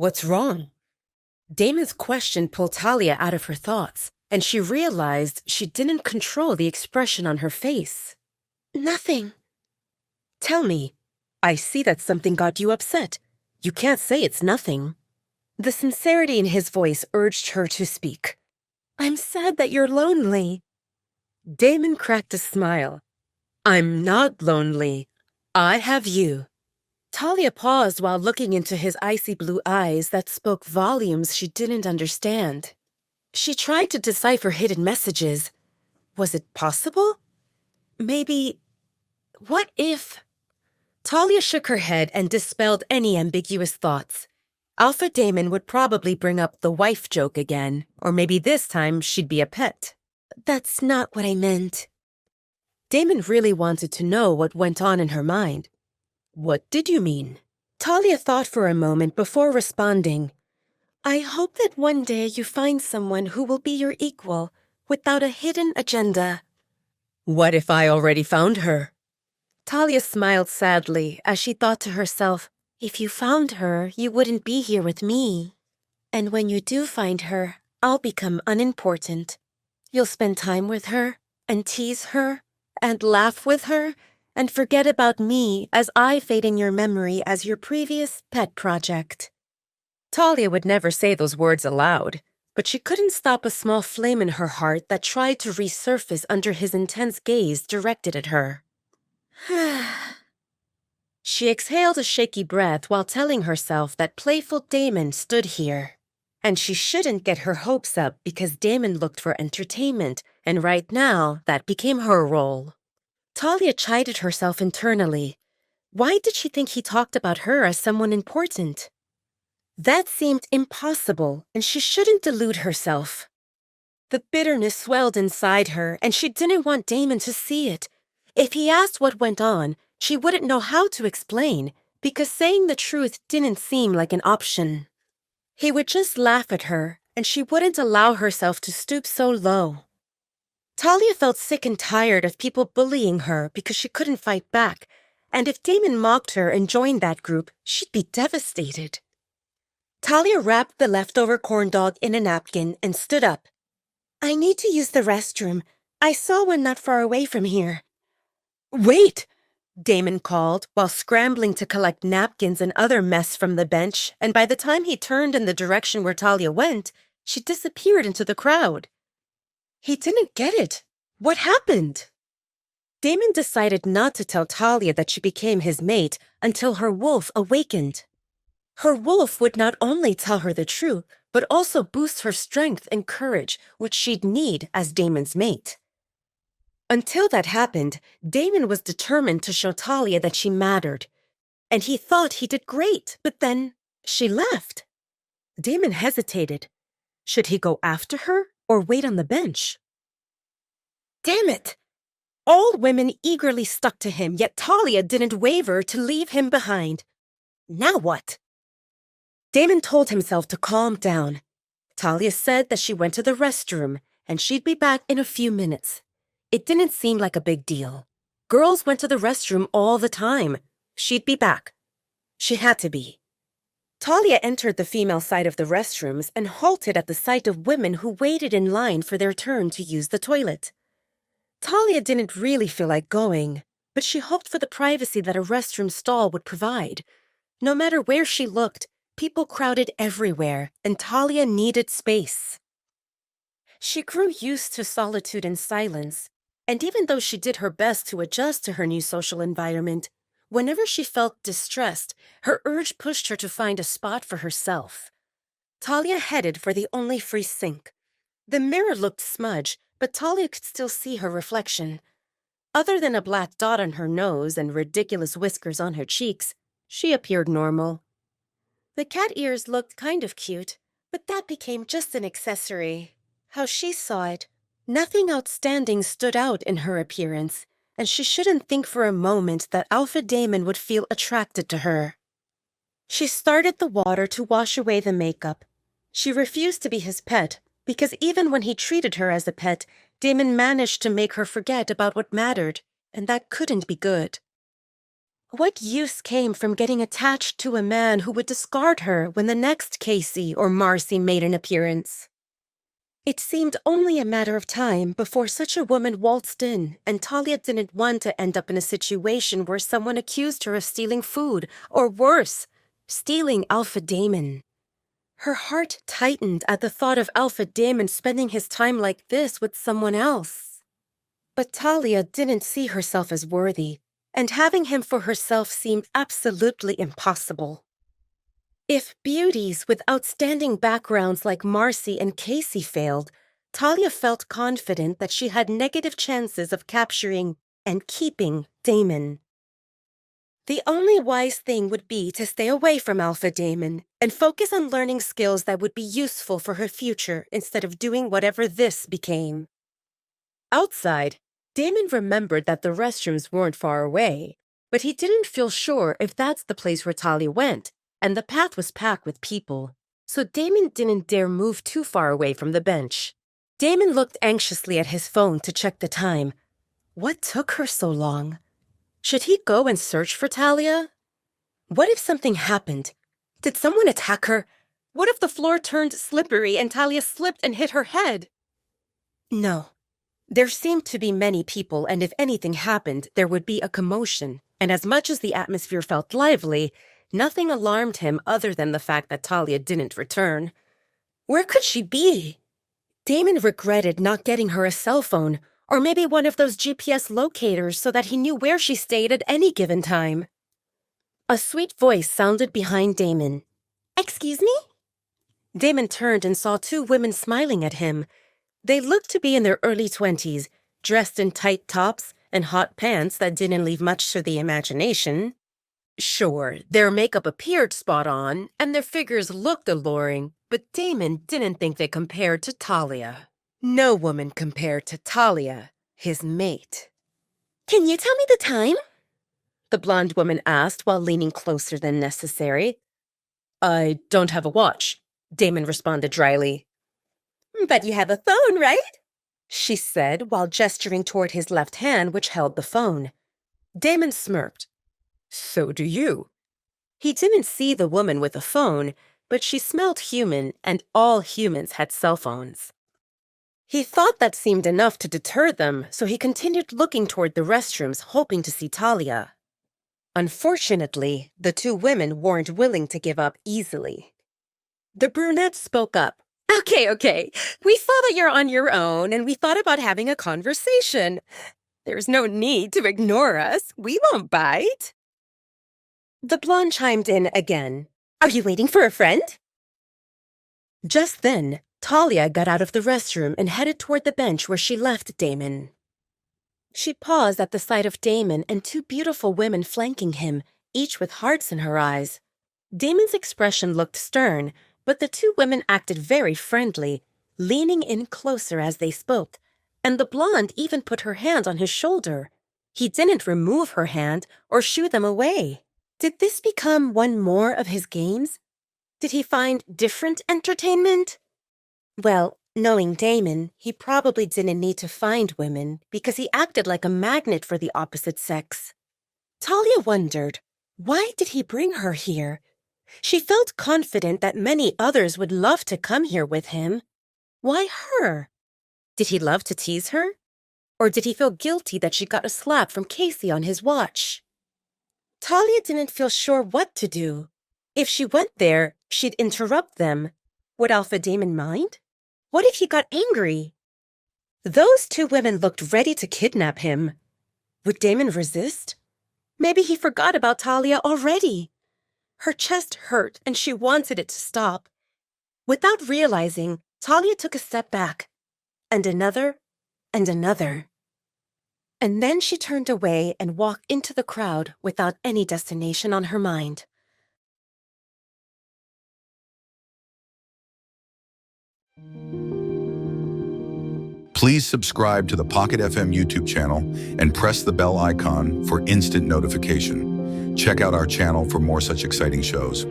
What's wrong? Damon's question pulled Talia out of her thoughts, and she realized she didn't control the expression on her face. Nothing. Tell me. I see that something got you upset. You can't say it's nothing. The sincerity in his voice urged her to speak. I'm sad that you're lonely. Damon cracked a smile. I'm not lonely. I have you. Talia paused while looking into his icy blue eyes that spoke volumes she didn't understand. She tried to decipher hidden messages. Was it possible? Maybe... What if... Talia shook her head and dispelled any ambiguous thoughts. Alpha Damon would probably bring up the wife joke again, or maybe this time she'd be a pet. That's not what I meant. Damon really wanted to know what went on in her mind. What did you mean? Talia thought for a moment before responding. I hope that one day you find someone who will be your equal, without a hidden agenda. What if I already found her? Talia smiled sadly as she thought to herself, if you found her, you wouldn't be here with me. And when you do find her, I'll become unimportant. You'll spend time with her, and tease her, and laugh with her, and forget about me as I fade in your memory as your previous pet project. Talia would never say those words aloud, but she couldn't stop a small flame in her heart that tried to resurface under his intense gaze directed at her. She exhaled a shaky breath while telling herself that playful Damon stood here. And she shouldn't get her hopes up because Damon looked for entertainment, and right now that became her role. Talia chided herself internally. Why did she think he talked about her as someone important? That seemed impossible, and she shouldn't delude herself. The bitterness swelled inside her, and she didn't want Damon to see it. If he asked what went on, she wouldn't know how to explain, because saying the truth didn't seem like an option. He would just laugh at her, and she wouldn't allow herself to stoop so low. Talia felt sick and tired of people bullying her because she couldn't fight back, and if Damon mocked her and joined that group, she'd be devastated. Talia wrapped the leftover corn dog in a napkin and stood up. I need to use the restroom. I saw one not far away from here. Wait! Damon called while scrambling to collect napkins and other mess from the bench, and by the time he turned in the direction where Talia went, she disappeared into the crowd. He didn't get it. What happened? Damon decided not to tell Talia that she became his mate until her wolf awakened. Her wolf would not only tell her the truth, but also boost her strength and courage, which she'd need as Damon's mate. Until that happened, Damon was determined to show Talia that she mattered. And he thought he did great, but then she left. Damon hesitated. Should he go after her or wait on the bench? Damn it! All women eagerly stuck to him, yet Talia didn't waver to leave him behind. Now what? Damon told himself to calm down. Talia said that she went to the restroom, and she'd be back in a few minutes. It didn't seem like a big deal. Girls went to the restroom all the time. She'd be back. She had to be. Talia entered the female side of the restrooms and halted at the sight of women who waited in line for their turn to use the toilet. Talia didn't really feel like going, but she hoped for the privacy that a restroom stall would provide. No matter where she looked, people crowded everywhere, and Talia needed space. She grew used to solitude and silence, and even though she did her best to adjust to her new social environment, whenever she felt distressed, her urge pushed her to find a spot for herself. Talia headed for the only free sink. The mirror looked smudged, but Talia could still see her reflection. Other than a black dot on her nose and ridiculous whiskers on her cheeks, she appeared normal. The cat ears looked kind of cute, but that became just an accessory. How she saw it, nothing outstanding stood out in her appearance, and she shouldn't think for a moment that Alpha Damon would feel attracted to her. She started the water to wash away the makeup. She refused to be his pet, because even when he treated her as a pet, Damon managed to make her forget about what mattered, and that couldn't be good. What use came from getting attached to a man who would discard her when the next Casey or Marcy made an appearance? It seemed only a matter of time before such a woman waltzed in, and Talia didn't want to end up in a situation where someone accused her of stealing food, or worse, stealing Alpha Damon. Her heart tightened at the thought of Alpha Damon spending his time like this with someone else. But Talia didn't see herself as worthy, and having him for herself seemed absolutely impossible. If beauties with outstanding backgrounds like Marcy and Casey failed, Talia felt confident that she had negative chances of capturing and keeping Damon. The only wise thing would be to stay away from Alpha Damon and focus on learning skills that would be useful for her future instead of doing whatever this became. Outside, Damon remembered that the restrooms weren't far away, but he didn't feel sure if that's the place where Talia went, and the path was packed with people, so Damon didn't dare move too far away from the bench. Damon looked anxiously at his phone to check the time. What took her so long? Should he go and search for Talia? What if something happened? Did someone attack her? What if the floor turned slippery and Talia slipped and hit her head? No. There seemed to be many people, and if anything happened, there would be a commotion, and as much as the atmosphere felt lively, nothing alarmed him other than the fact that Talia didn't return. Where could she be? Damon regretted not getting her a cell phone, or maybe one of those GPS locators so that he knew where she stayed at any given time. A sweet voice sounded behind Damon. "Excuse me?" Damon turned and saw two women smiling at him. They looked to be in their early 20s, dressed in tight tops and hot pants that didn't leave much to the imagination. Sure, their makeup appeared spot on, and their figures looked alluring, but Damon didn't think they compared to Talia. No woman compared to Talia, his mate. "Can you tell me the time?" the blonde woman asked while leaning closer than necessary. "I don't have a watch," Damon responded dryly. "But you have a phone, right?" she said while gesturing toward his left hand, which held the phone. Damon smirked. "So do you." He didn't see the woman with the phone, but she smelled human, and all humans had cell phones. He thought that seemed enough to deter them, so he continued looking toward the restrooms, hoping to see Talia. Unfortunately, the two women weren't willing to give up easily. The brunette spoke up. Okay. We saw that you're on your own, and we thought about having a conversation. There's no need to ignore us. We won't bite." The blonde chimed in again. "Are you waiting for a friend?" Just then, Talia got out of the restroom and headed toward the bench where she left Damon. She paused at the sight of Damon and two beautiful women flanking him, each with hearts in her eyes. Damon's expression looked stern, but the two women acted very friendly, leaning in closer as they spoke, and the blonde even put her hand on his shoulder. He didn't remove her hand or shoo them away. Did this become one more of his games? Did he find different entertainment? Well, knowing Damon, he probably didn't need to find women because he acted like a magnet for the opposite sex. Talia wondered, why did he bring her here? She felt confident that many others would love to come here with him. Why her? Did he love to tease her? Or did he feel guilty that she got a slap from Casey on his watch? Talia didn't feel sure what to do. If she went there, she'd interrupt them. Would Alpha Damon mind? What if he got angry? Those two women looked ready to kidnap him. Would Damon resist? Maybe he forgot about Talia already. Her chest hurt and she wanted it to stop. Without realizing, Talia took a step back, and another, and another. And then she turned away and walked into the crowd without any destination on her mind. Please subscribe to the Pocket FM YouTube channel and press the bell icon for instant notification. Check out our channel for more such exciting shows.